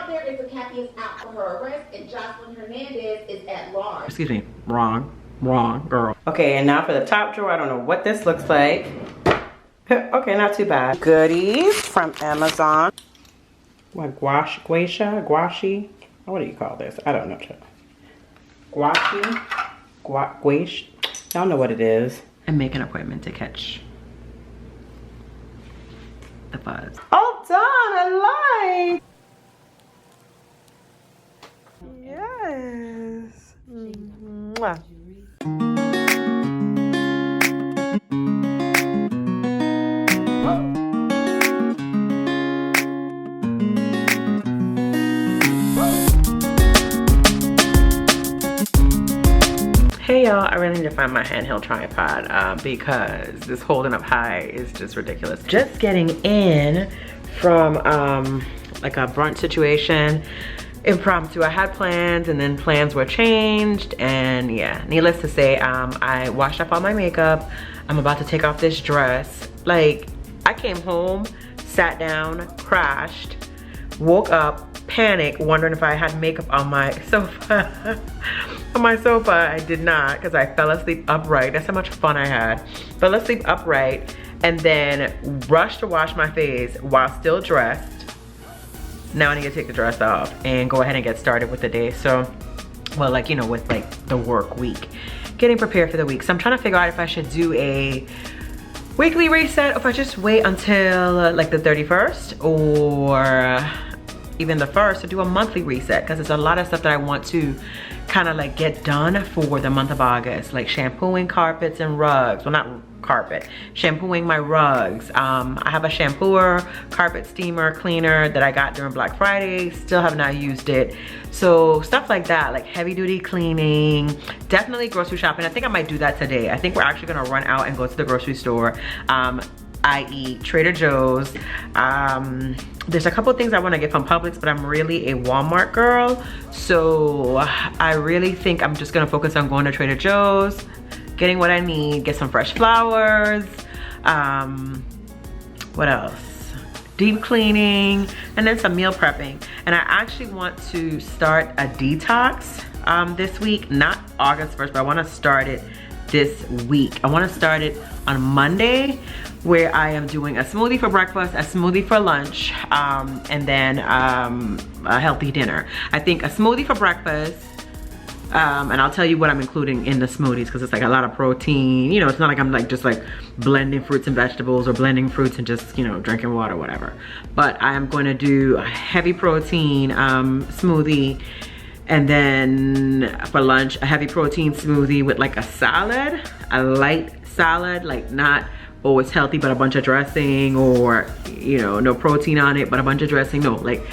there is a Capias out for her arrest, and Jocelyn Hernandez is at large. Excuse me, wrong girl. Okay, and now for the top drawer. I don't know what this looks like. Okay, not too bad. Goodies from Amazon. What, gouache? What do you call this? I don't know. Gouache? Y'all know what it is. And make an appointment to catch the buzz. All done, I like. Yes. Mwah. Hey y'all, I really need to find my handheld tripod because this holding up high is just ridiculous. Just getting in from like a brunch situation, impromptu. I had plans and then plans were changed, and yeah, needless to say, I washed up all my makeup. I'm about to take off this dress. Like, I came home, sat down, crashed, woke up, panicked, wondering if I had makeup on my sofa. On my sofa, I did not, because I fell asleep upright. That's how much fun I had. Fell asleep upright and then rushed to wash my face while still dressed. Now I need to take the dress off and go ahead and get started with the day. So, well, like, you know, with like the work week, getting prepared for the week. So I'm trying to figure out if I should do a weekly reset or if I just wait until like the 31st or even the 1st to do a monthly reset, because there's a lot of stuff that I want to kind of like get done for the month of August, like shampooing carpets and rugs. Well, not carpet, shampooing my rugs. I have a shampooer, carpet steamer, cleaner that I got during Black Friday. Still have not used it. So stuff like that, like heavy duty cleaning, definitely grocery shopping. I think I might do that today. I think we're actually gonna run out and go to the grocery store. I.e. Trader Joe's. There's a couple things I want to get from Publix, but I'm really a Walmart girl. So I really think I'm just gonna focus on going to Trader Joe's, getting what I need, get some fresh flowers. What else? Deep cleaning, and then some meal prepping. And I actually want to start a detox this week, not August 1st, but I want to start it this week. I want to start it on Monday, where I am doing a smoothie for breakfast, a smoothie for lunch, and then a healthy dinner. I think a smoothie for breakfast, and I'll tell you what I'm including in the smoothies, because it's like a lot of protein. You know, it's not like I'm like just like blending fruits and vegetables or blending fruits and just, you know, drinking water, whatever. But I am going to do a heavy protein smoothie, and then for lunch, a heavy protein smoothie with like a salad, a light salad, like not always healthy, but a bunch of dressing, or, you know, no protein on it, but a bunch of dressing. No, like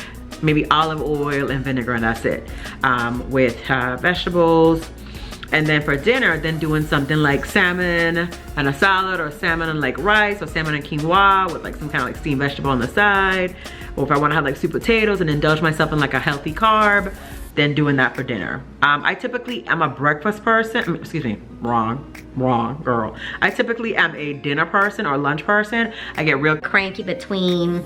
maybe olive oil and vinegar, and that's it, with vegetables. And then for dinner, then doing something like salmon and a salad, or salmon and like rice, or salmon and quinoa with like some kind of like steamed vegetable on the side. Or if I want to have like sweet potatoes and indulge myself in like a healthy carb, then doing that for dinner. I typically am a breakfast person. Excuse me, wrong girl. I typically am a dinner person or lunch person. I get real cranky between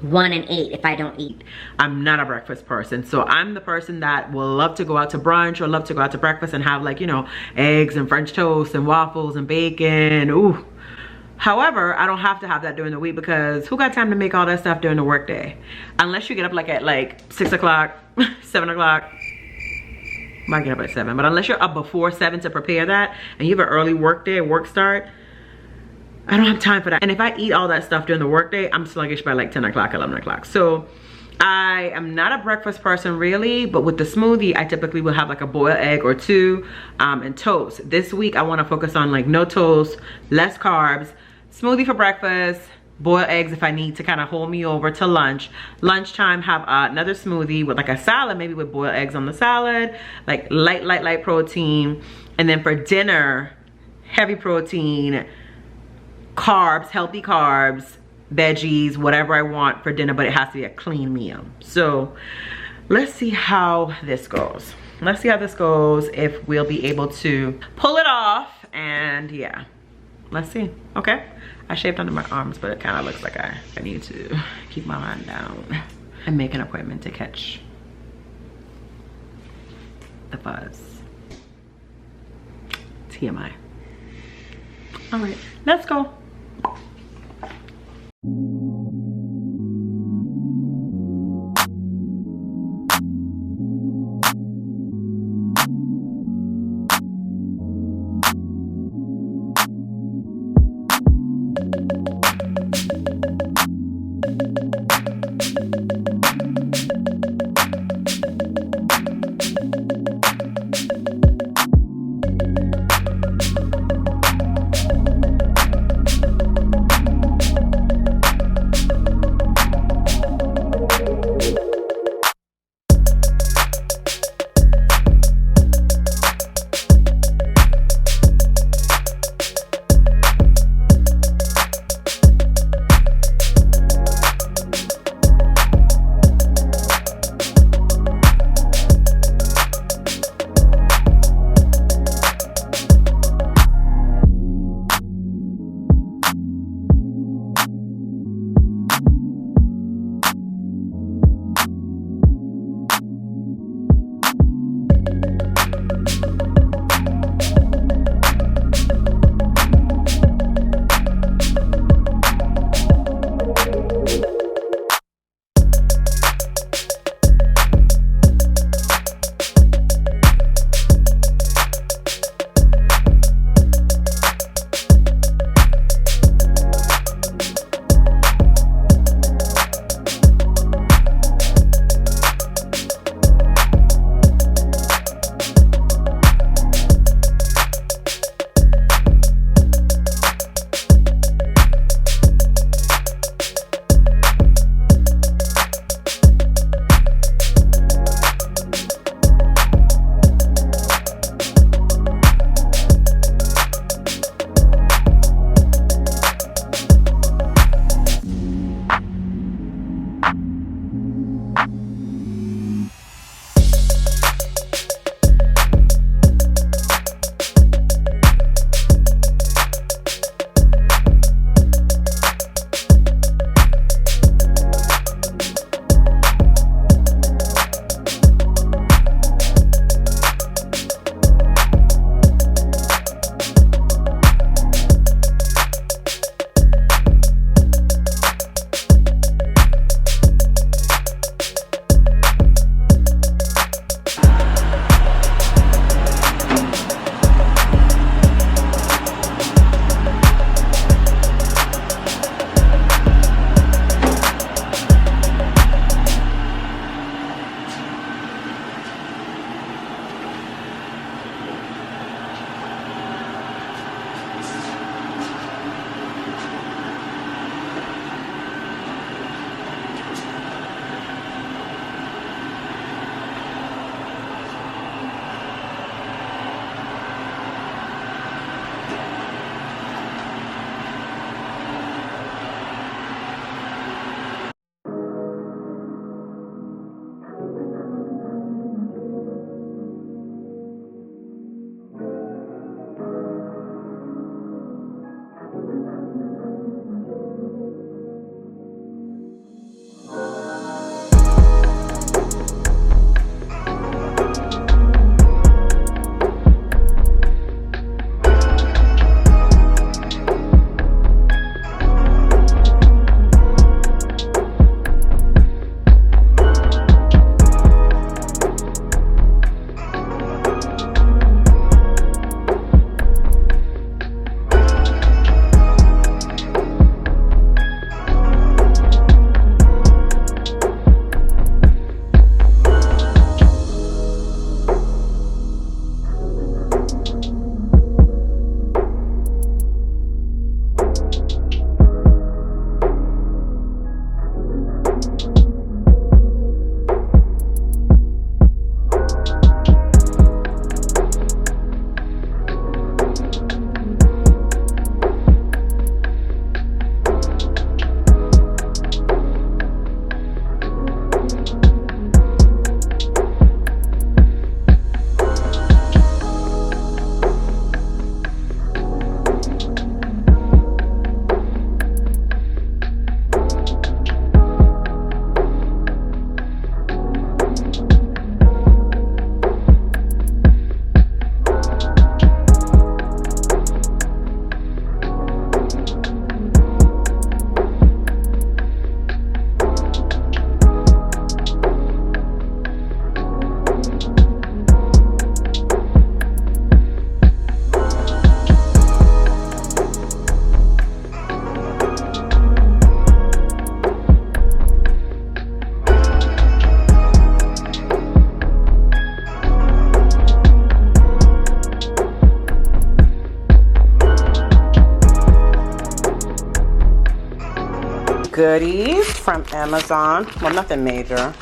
1 and 8 if I don't eat. I'm not a breakfast person. So I'm the person that will love to go out to brunch or love to go out to breakfast and have like, you know, eggs and French toast and waffles and bacon. Ooh. However, I don't have to have that during the week, because who got time to make all that stuff during the workday? Unless you get up like at like 6 o'clock, 7 o'clock. Might get up at 7, but unless you're up before 7 to prepare that, and you have an early work day, work start, I don't have time for that. And if I eat all that stuff during the workday, I'm sluggish by like 10 o'clock, 11 o'clock. So I am not a breakfast person really, but with the smoothie, I typically will have like a boiled egg or 2 and toast. This week, I want to focus on like no toast, less carbs, smoothie for breakfast, boiled eggs if I need to kind of hold me over to lunch. Lunchtime, have another smoothie with like a salad, maybe with boiled eggs on the salad, like light protein. And then for dinner, heavy protein, carbs, healthy carbs, veggies, whatever I want for dinner, but it has to be a clean meal. So let's see how this goes. Let's see how this goes, if we'll be able to pull it off, and yeah, let's see. Okay, I shaved under my arms, but it kind of looks like I need to keep my line down. and make an appointment to catch the fuzz. TMI. All right, let's go. goodies from Amazon. Well, nothing major.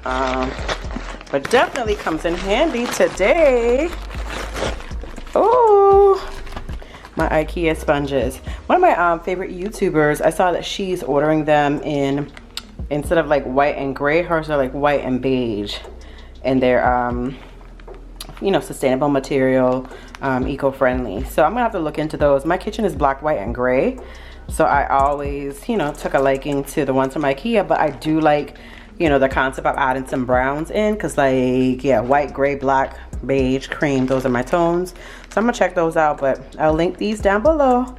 But definitely comes in handy today. Oh, my IKEA sponges. One of my favorite YouTubers, I saw that she's ordering them in, instead of like white and gray, hers are like white and beige. And they're, you know, sustainable material, eco-friendly. So I'm gonna have to look into those. My kitchen is black, white, and gray. So I always, you know, took a liking to the ones from IKEA, but I do like, you know, the concept of adding some browns in, because like, yeah, white, gray, black, beige, cream, those are my tones. So I'm gonna check those out, but I'll link these down below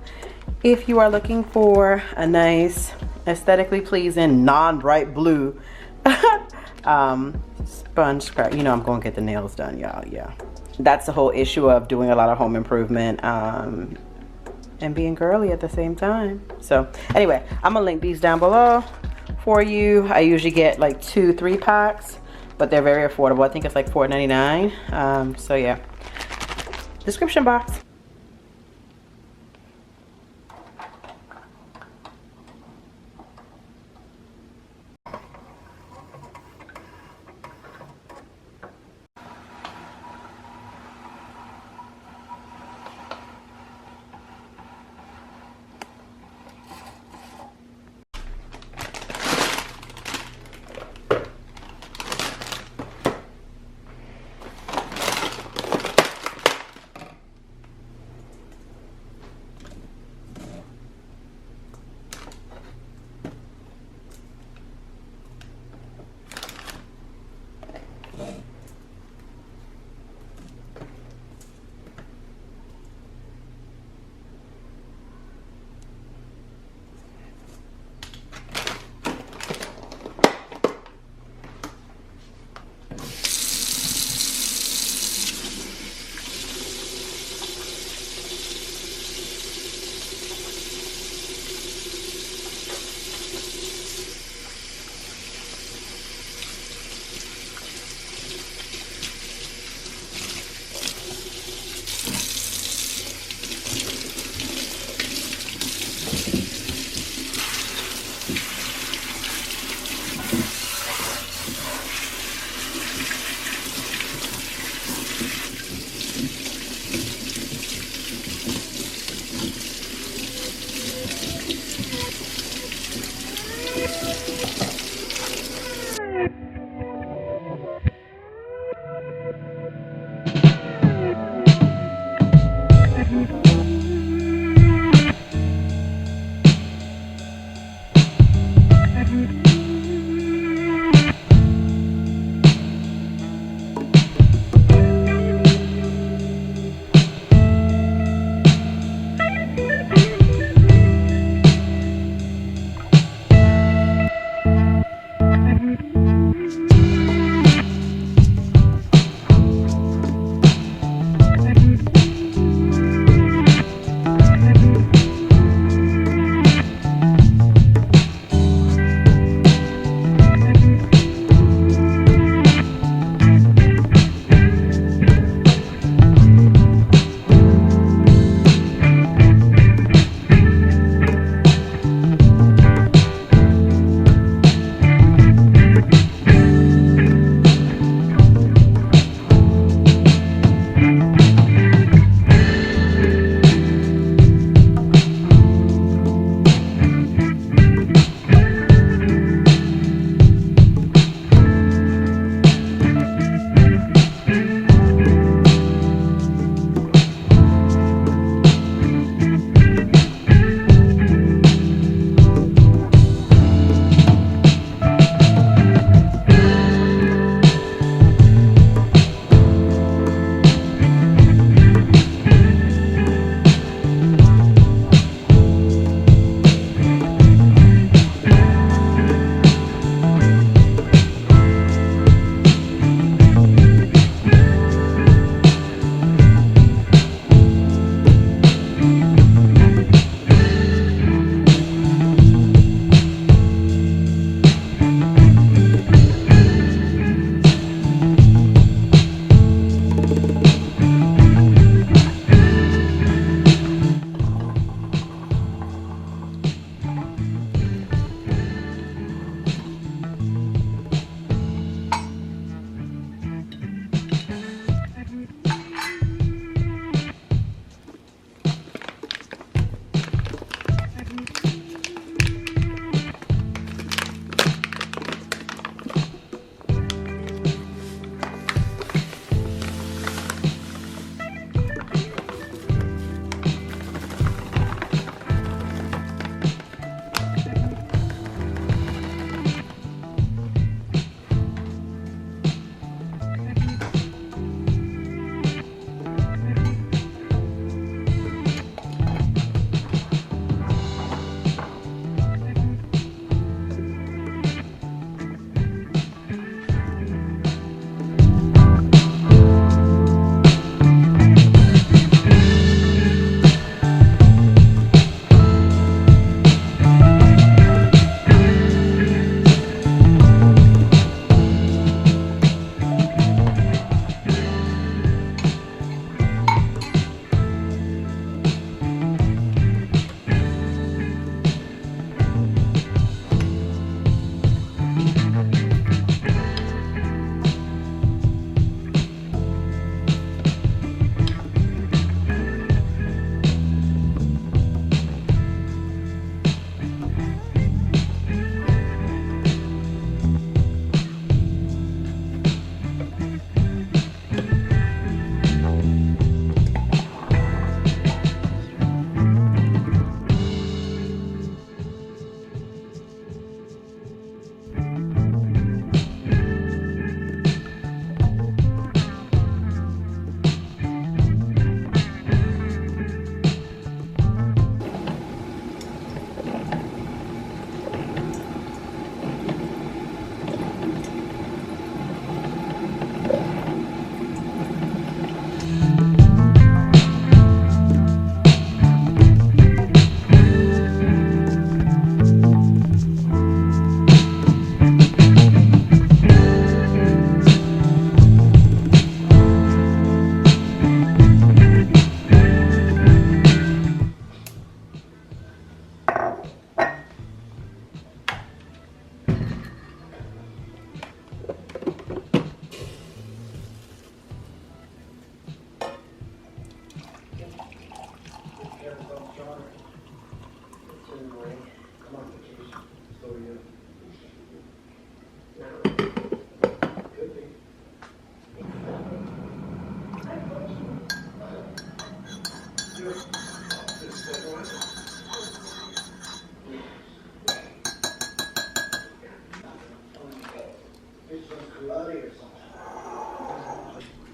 if you are looking for a nice, aesthetically pleasing, non-bright blue sponge scrub. You know, I'm gonna get the nails done, y'all. Yeah, that's the whole issue of doing a lot of home improvement and being girly at the same time. So anyway, I'm gonna link these down below for you. I usually get like 2-3 packs, but they're very affordable. I think it's like $4.99. So yeah, description box.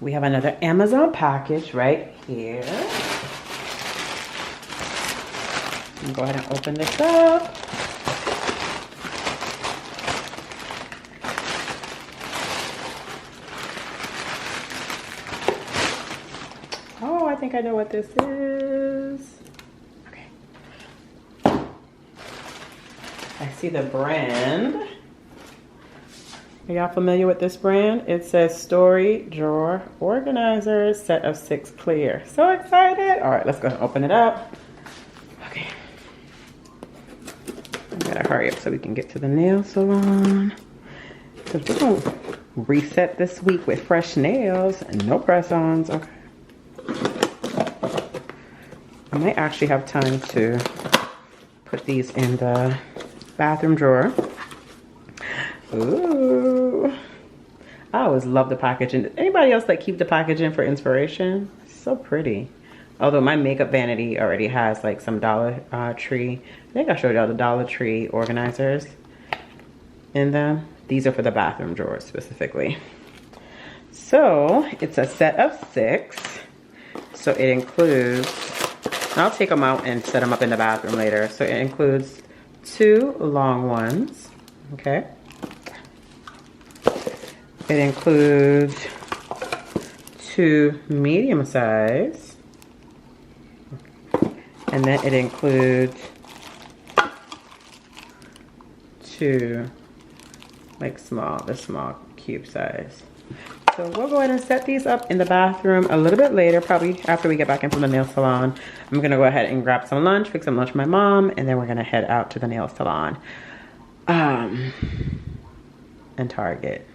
We have another Amazon package right here. Go ahead and open this up. Oh, I think I know what this is. Okay. I see the brand. Are y'all familiar with this brand? It says Story Drawer Organizer, set of 6 clear. So excited. All right, let's go and open it up. Okay. I gotta hurry up so we can get to the nail salon. Because we're gonna reset this week with fresh nails and no press-ons. Okay. I might actually have time to put these in the bathroom drawer. Ooh. I always love the packaging. Anybody else that keep the packaging for inspiration? So pretty. Although my makeup vanity already has like some Dollar Tree. I think I showed y'all the Dollar Tree organizers in them. These are for the bathroom drawers specifically. So it's a set of 6. So it includes, I'll take them out and set them up in the bathroom later. So it includes 2 long ones, okay? It includes 2 medium size. And then it includes 2 like the small cube size. So we'll go ahead and set these up in the bathroom a little bit later, probably after we get back in from the nail salon. I'm gonna go ahead and grab some lunch, fix some lunch for my mom, and then we're gonna head out to the nail salon. And Target.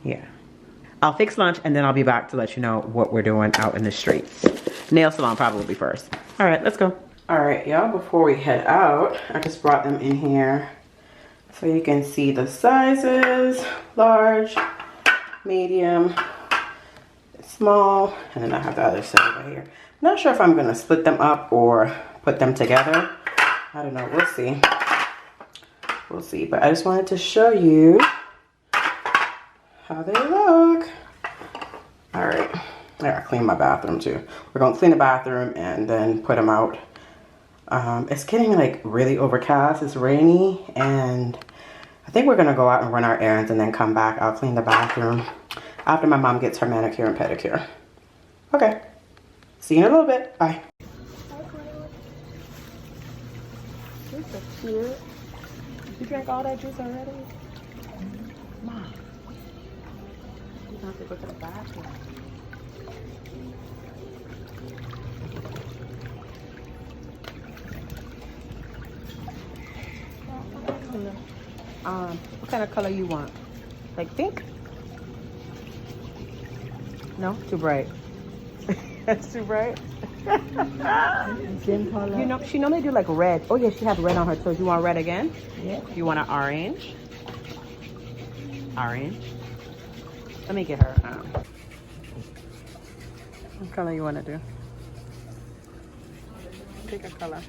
Yeah. I'll fix lunch and then I'll be back to let you know what we're doing out in the streets. Nail salon probably first. All right, let's go. All right, y'all, before we head out, I just brought them in here so you can see the sizes: large, medium, small, and then I have the other set over here. I'm not sure if I'm gonna split them up or put them together. I don't know, we'll see. We'll see, but I just wanted to show you how they look. All right, I gotta clean my bathroom too. We're gonna clean the bathroom and then put them out. It's getting like really overcast, it's rainy, and I think we're gonna go out and run our errands and then come back. I'll clean the bathroom after my mom gets her manicure and pedicure. Okay, see you in a little bit, bye. You're so cute. You drank all that juice already? Mom. You have to go to the bathroom. What kind of color you want? Like pink? No? Too bright. That's too bright? Same color. You know, she normally do like red. Oh yeah, she has red on her toes. You want red again? Yeah. You want an orange? Orange? Let me get her. What color you want to do? Pick a color.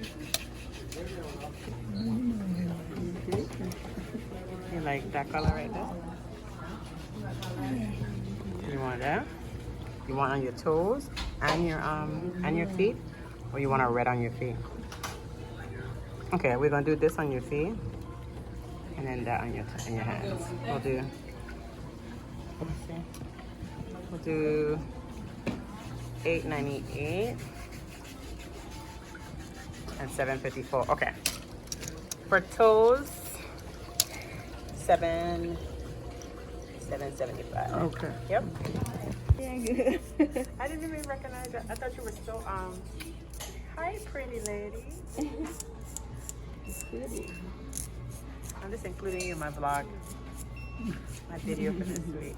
You like that color right there? You want that? You want on your toes and your feet, or you want a red on your feet? Okay, we're gonna do this on your feet, and then that on your hands. We'll do. Let's see. We'll do $8.98 and $7.54. Okay. For toes, $7.75. Okay. Yep. Yeah, good. I didn't even recognize you. I thought you were so hi, pretty lady. Pretty. I'm just including you in my vlog, my video for this week.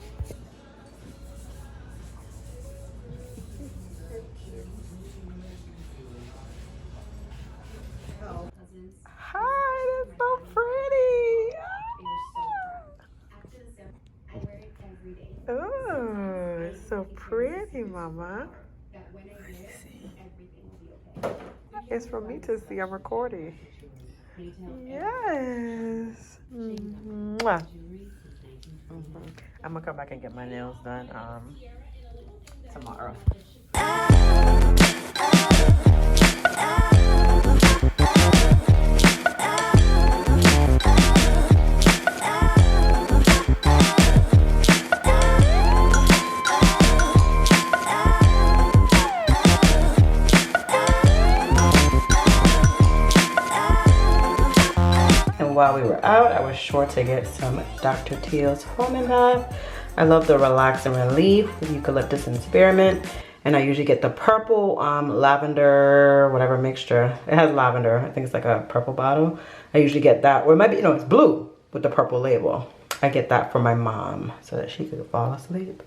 Hi, that's so pretty. Oh, it's so pretty, Mama. It's for me to see. I'm recording. Yes. Mwah. I'm gonna come back and get my nails done tomorrow. And while we were out, I was sure to get some Dr. Teal's Foaming Bath. I love the Relax and Relief with eucalyptus and spearmint. And I usually get the purple lavender, whatever mixture. It has lavender. I think it's like a purple bottle. I usually get that. Or it might be, no, it's blue with the purple label. I get that for my mom so that she could fall asleep.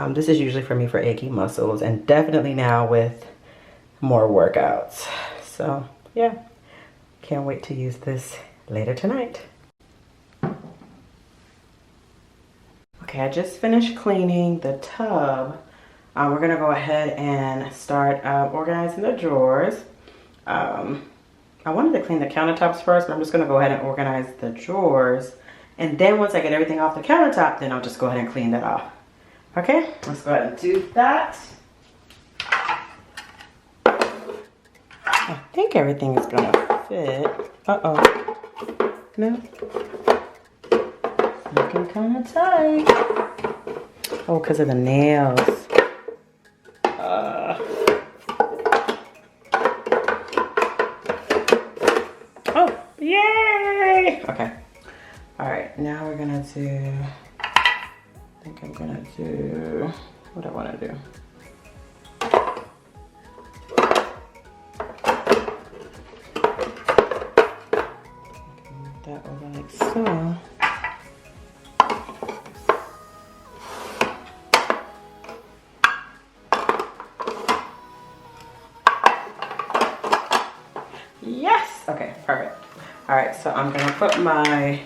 This is usually for me for achy muscles, and definitely now with more workouts. So yeah, can't wait to use this later tonight. Okay, I just finished cleaning the tub. We're gonna go ahead and start organizing the drawers. I wanted to clean the countertops first, but I'm just gonna go ahead and organize the drawers. And then once I get everything off the countertop, then I'll just go ahead and clean that off. Okay, let's go ahead and do that. I think everything is gonna fit. Uh-oh. No. Looking kind of tight. Oh, because of the nails. Oh, yay! Okay. All right, now we're gonna do, I think I'm gonna do what I wanna do. Move that over like so. Yes! Okay, perfect. All right, so I'm gonna put my,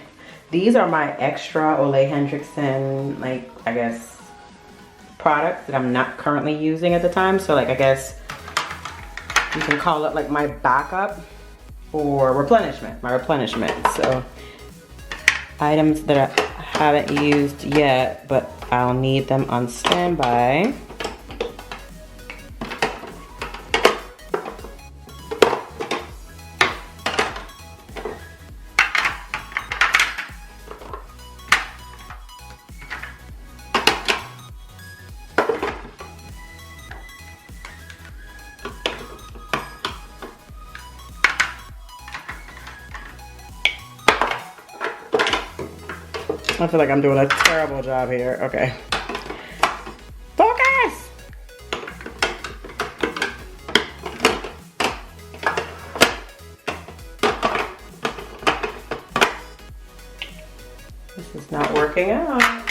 these are my extra Ole Hendrickson, like, I guess, products that I'm not currently using at the time. So like, I guess you can call it like my backup or replenishment, my replenishment. So items that I haven't used yet, but I'll need them on standby. I feel like I'm doing a terrible job here. Okay. Focus! This is not working out.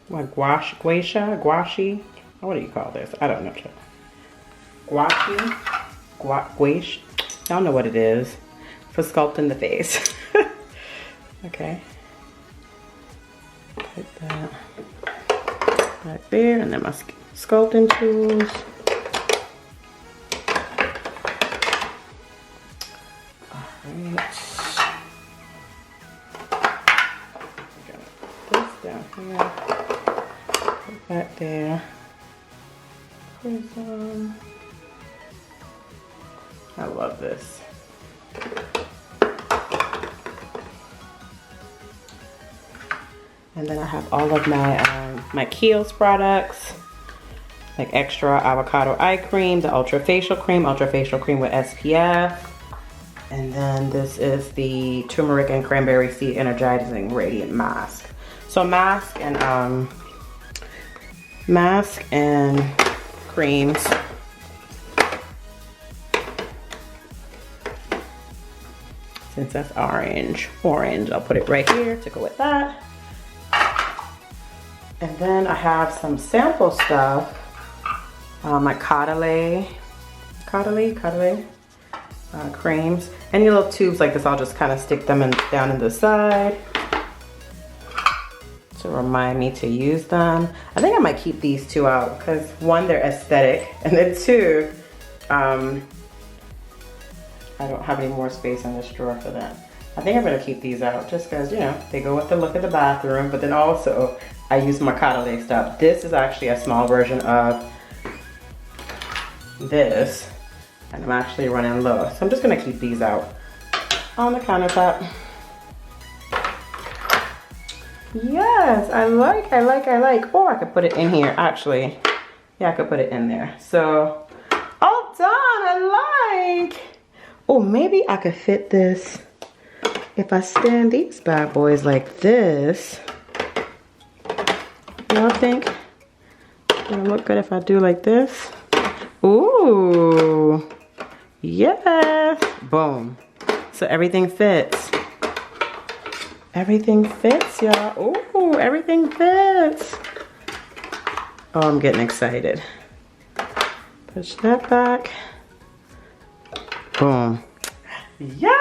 What, gouache? What do you call this? I don't know. Gouache? I don't know what it is. For sculpting the face. Okay. Put that right there, and then my sculpting tools. Alright. Got this down here. Put that there. Prism. I love this. And then I have all of my my Kiehl's products. like extra avocado eye cream, the ultra facial cream with SPF. And then this is the turmeric and cranberry seed energizing radiant mask. So mask and creams. Since that's orange, I'll put it right here to go with that. And then I have some sample stuff. My Caudalie creams. Any little tubes like this, I'll just kind of stick them down in the side to remind me to use them. I think I might keep these two out because one, they're aesthetic, and then two, I don't have any more space in this drawer for that. I think I'm gonna keep these out just because, you know, they go with the look of the bathroom, but then also I use my Caudalie stuff. This is actually a small version of this, and I'm actually running low. So I'm just gonna keep these out on the countertop. Yes, I like. Oh, I could put it in here, actually. Yeah, I could put it in there. So, all done, I like. Oh, maybe I could fit this if I stand these bad boys like this. Y'all think it'll look good if I do like this? Ooh, yes, boom. So everything fits. Everything fits, y'all. Ooh, everything fits. Oh, I'm getting excited. Push that back. Boom. Yes!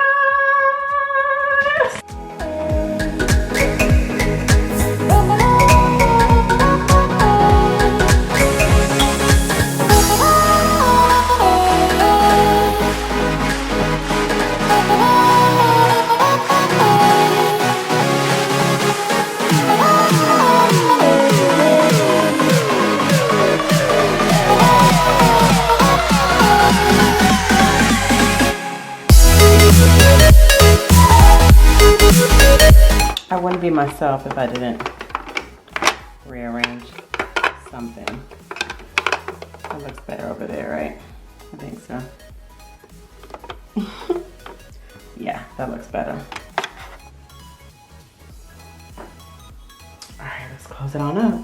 I wouldn't be myself if I didn't rearrange something. That looks better over there, right? I think so. Yeah, that looks better. All right, let's close it on up.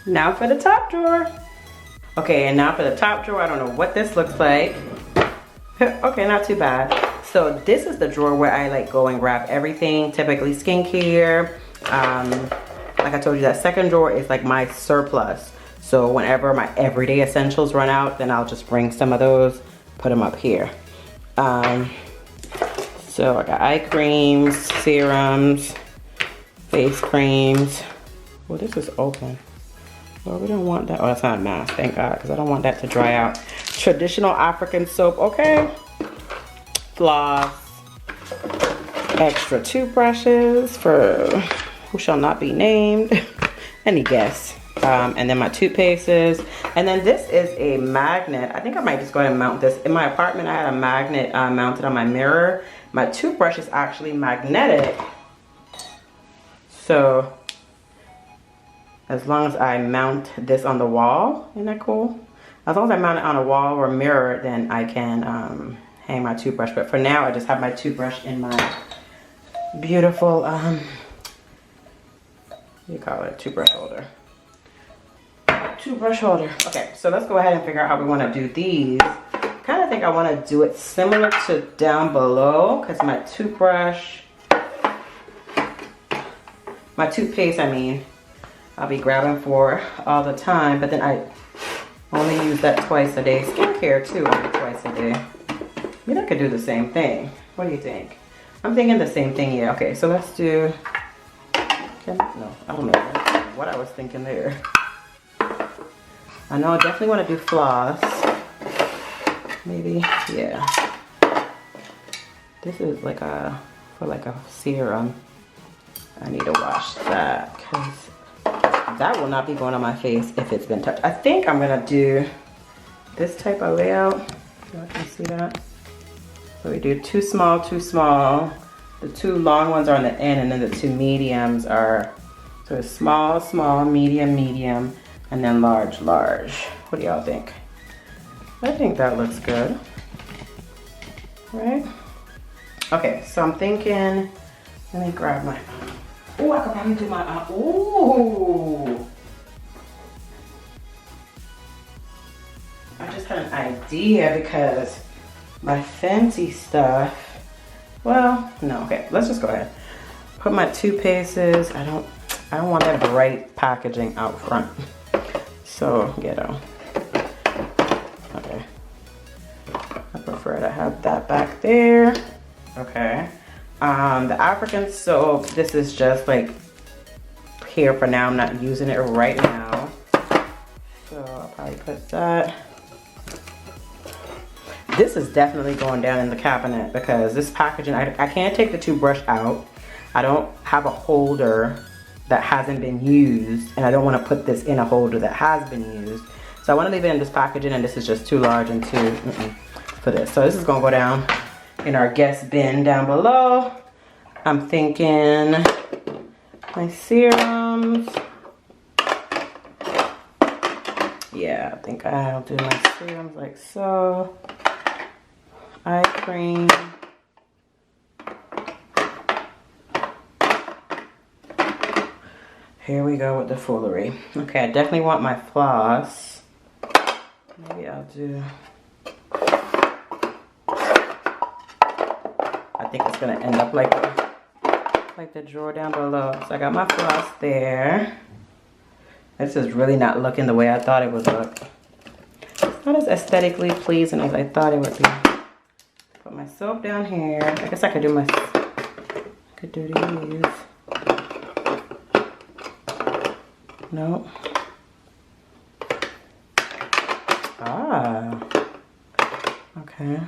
Now for the top drawer. Okay, and now for the top drawer. I don't know what this looks like. Okay, not too bad. So this is the drawer where I like go and grab everything, typically skincare. Like I told you, that second drawer is like my surplus. So whenever my everyday essentials run out, then I'll just bring some of those, put them up here. So I got eye creams, serums, face creams. Well, this is open. Well, we don't want that. Oh, that's not a mask, thank God, because I don't want that to dry out. Traditional African soap, okay. Floss. Extra toothbrushes for who shall not be named. Any guess. And then my toothpastes. And then this is a magnet. I think I might just go ahead and mount this. In my apartment, I had a magnet mounted on my mirror. My toothbrush is actually magnetic. So as long as I mount this on the wall, isn't that cool? As long as I mount it on a wall or a mirror, then I can hang my toothbrush. But for now, I just have my toothbrush in my beautiful, what do you call it? Toothbrush holder. Toothbrush holder. Okay, so let's go ahead and figure out how we want to do these. Kind of think I want to do it similar to down below, because my toothbrush, my toothpaste, I mean, I'll be grabbing for all the time, but then I only use that twice a day. Skincare too, only twice a day. Maybe I could do the same thing. What do you think? I'm thinking the same thing, yeah. Okay, so let's do, no, I don't know what I was thinking there. I know I definitely want to do floss. Maybe, yeah. This is like a, for like a serum. I need to wash that because that will not be going on my face if it's been touched. I think I'm gonna do this type of layout. Y'all can see that. So we do too small, The 2 long ones are on the end, and then the 2 mediums are, so it's small, small, medium, medium, and then large, large. What do y'all think? I think that looks good, right? Okay, so I'm thinking, let me grab my, oh, I could probably do my, oh. I just had an idea because my Fenty stuff, well, no, okay, let's just go ahead. Put my toothpastes, I don't want that bright packaging out front. So, ghetto. Okay. I prefer to have that back there. Okay. The African soap, this is just like here for now. I'm not using it right now. So I'll probably put that. This is definitely going down in the cabinet because this packaging, I can't take the toothbrush out. I don't have a holder that hasn't been used, and I don't want to put this in a holder that has been used. So I want to leave it in this packaging, and this is just too large and too for this. So this is going to go down in our guest bin down below. I'm thinking my serums. Yeah, I think I'll do my serums like so. Eye cream. Here we go with the foolery. Okay, I definitely want my floss. Maybe I'll do, I think it's gonna end up like the drawer down below. So I got my floss there. This is really not looking the way I thought it would look. It's not as aesthetically pleasing as I thought it would be. Put my soap down here. I guess I could do these. No. Ah. Okay.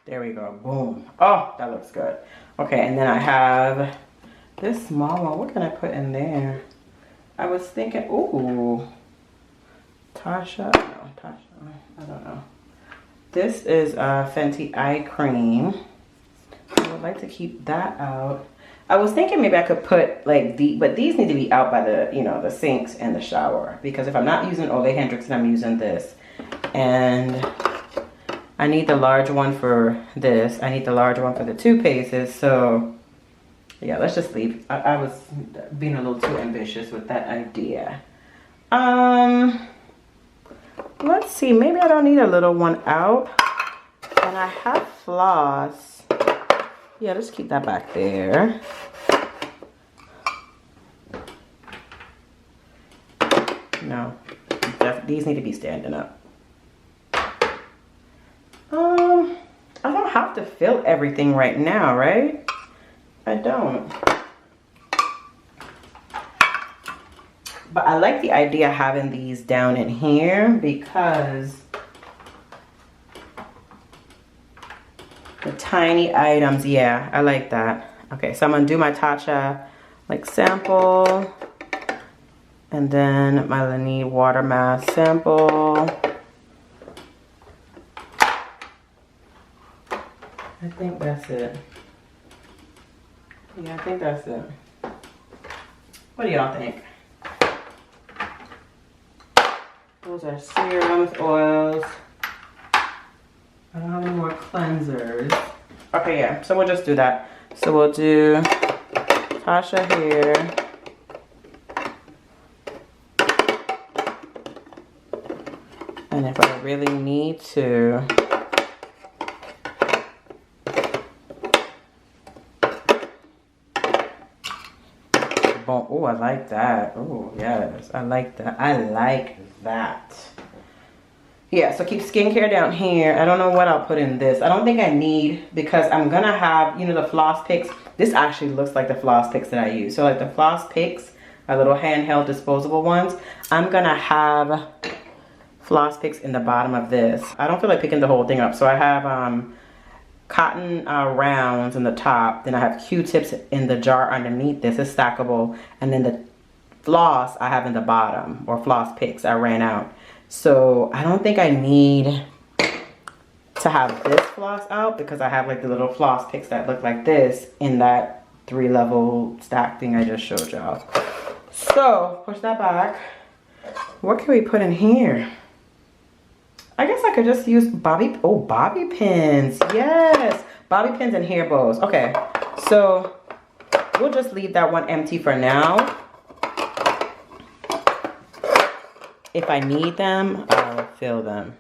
There we go. Boom. Oh, that looks good. Okay, and then I have this small one. What can I put in there? I was thinking, ooh. Tasha. No, Tasha. I don't know. This is Fenty eye cream. I would like to keep that out. I was thinking maybe I could put like but these need to be out by the, you know, the sinks and the shower. Because if I'm not using Ole Hendricks, I'm using this. And I need the large one for this. I need the large one for the toothpastes. So yeah, let's just leave. I was being a little too ambitious with that idea. Let's see, maybe I don't need a little one out. And I have floss. Yeah, let's keep that back there. No, these need to be standing up. I don't have to fill everything right now, right? I don't. But I like the idea of having these down in here because the tiny items, yeah, I like that. Okay, so I'm gonna do my Tatcha like sample, and then my Laneige water mask sample. I think that's it. Yeah, I think that's it. What do y'all think? Those are serums, oils. I don't have any more cleansers. Okay, yeah, so we'll just do that. So we'll do Tasha here. And if I really need to, oh, I like that. Oh, yes, I like that. I like that. Yeah, so keep skincare down here. I don't know what I'll put in this. I don't think I need, because I'm gonna have, you know, the floss picks. This actually looks like the floss picks that I use. So like the floss picks are little handheld disposable ones. I'm gonna have floss picks in the bottom of this. I don't feel like picking the whole thing up. So I have cotton rounds in the top. Then I have Q-tips in the jar underneath. This is stackable. And then the floss I have in the bottom, or floss picks. I ran out. So I don't think I need to have this floss out because I have like the little floss picks that look like this in that 3-level stack thing I just showed y'all. So push that back. What can we put in here? I guess I could just use bobby pins. Yes, bobby pins and hair bows. Okay, so we'll just leave that one empty for now. If I need them, I'll fill them.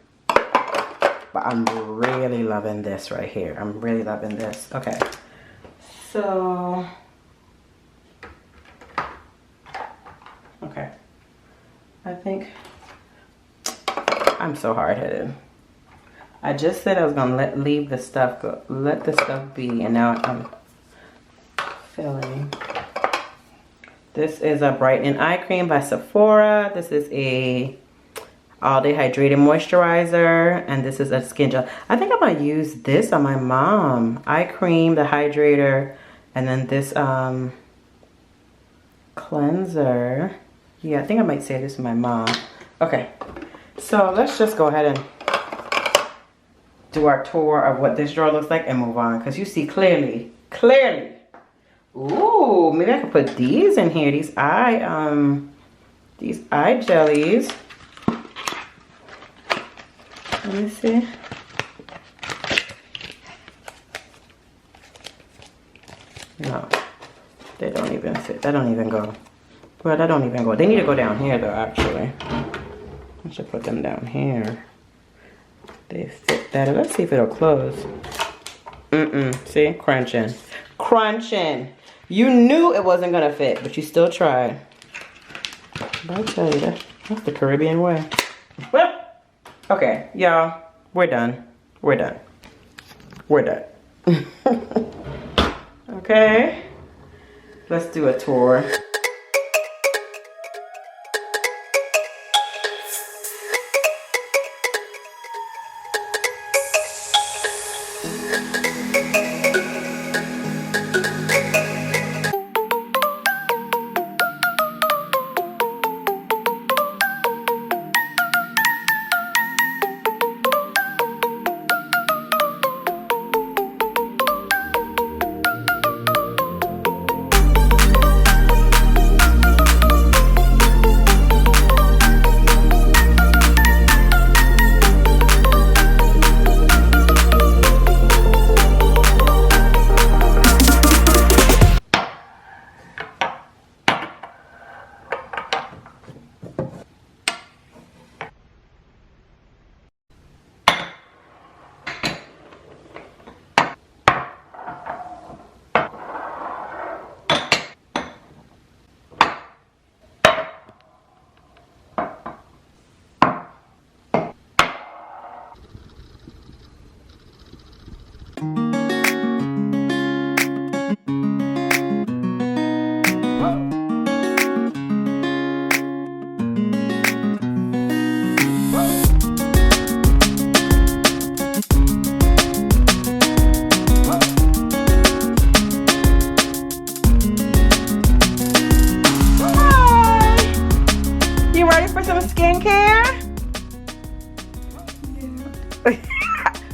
But I'm really loving this right here. I'm really loving this. Okay, so okay, I think I'm so hard-headed. I just said I was gonna leave the stuff go, let the stuff be, and now I'm filling. This is a Brightening Eye Cream by Sephora. This is a All Day Hydrating Moisturizer, and this is a skin gel. I think I might use this on my mom. Eye cream, the hydrator, and then this cleanser. Yeah, I think I might say this to my mom. Okay, so let's just go ahead and do our tour of what this drawer looks like and move on, because you see clearly. Ooh, maybe I could put these in here. These eye jellies. Let me see. No, they don't even fit. That don't even go. Well, that don't even go. They need to go down here though, actually. I should put them down here. They fit better. Let's see if it'll close. See? Crunching. You knew it wasn't gonna fit, but you still tried. But I tell you, that's the Caribbean way. Well, okay, y'all, we're done. Okay, let's do a tour.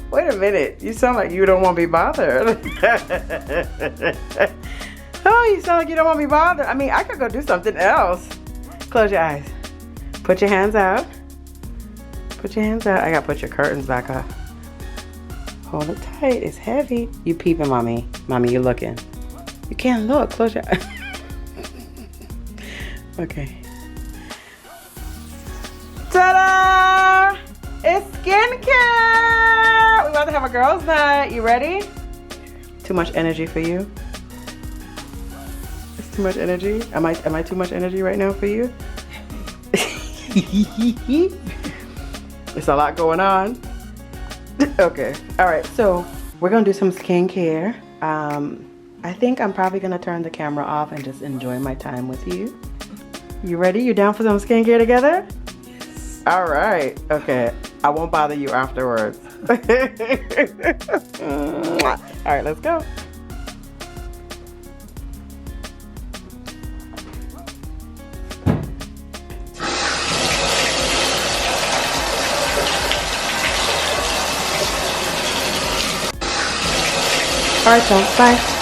Wait a minute, you sound like you don't want to be bothered. Oh, you sound like you don't want to be bothered. I mean, I could go do something else. Close your eyes. Put your hands out. Put your hands out. I gotta put your curtains back up. Hold it tight, it's heavy. You peeping, mommy. Mommy, you looking. You can't look, close your eyes. Okay. Ta-da! It's skincare! We're about to have a girls' night. You ready? Too much energy for you? It's too much energy? Am I too much energy right now for you? It's a lot going on. Okay. Alright, so we're gonna do some skincare. I think I'm probably gonna turn the camera off and just enjoy my time with you. You ready? You down for some skincare together? Yes. Alright. Okay. I won't bother you afterwards. Alright, let's go. All right, y'all. Bye.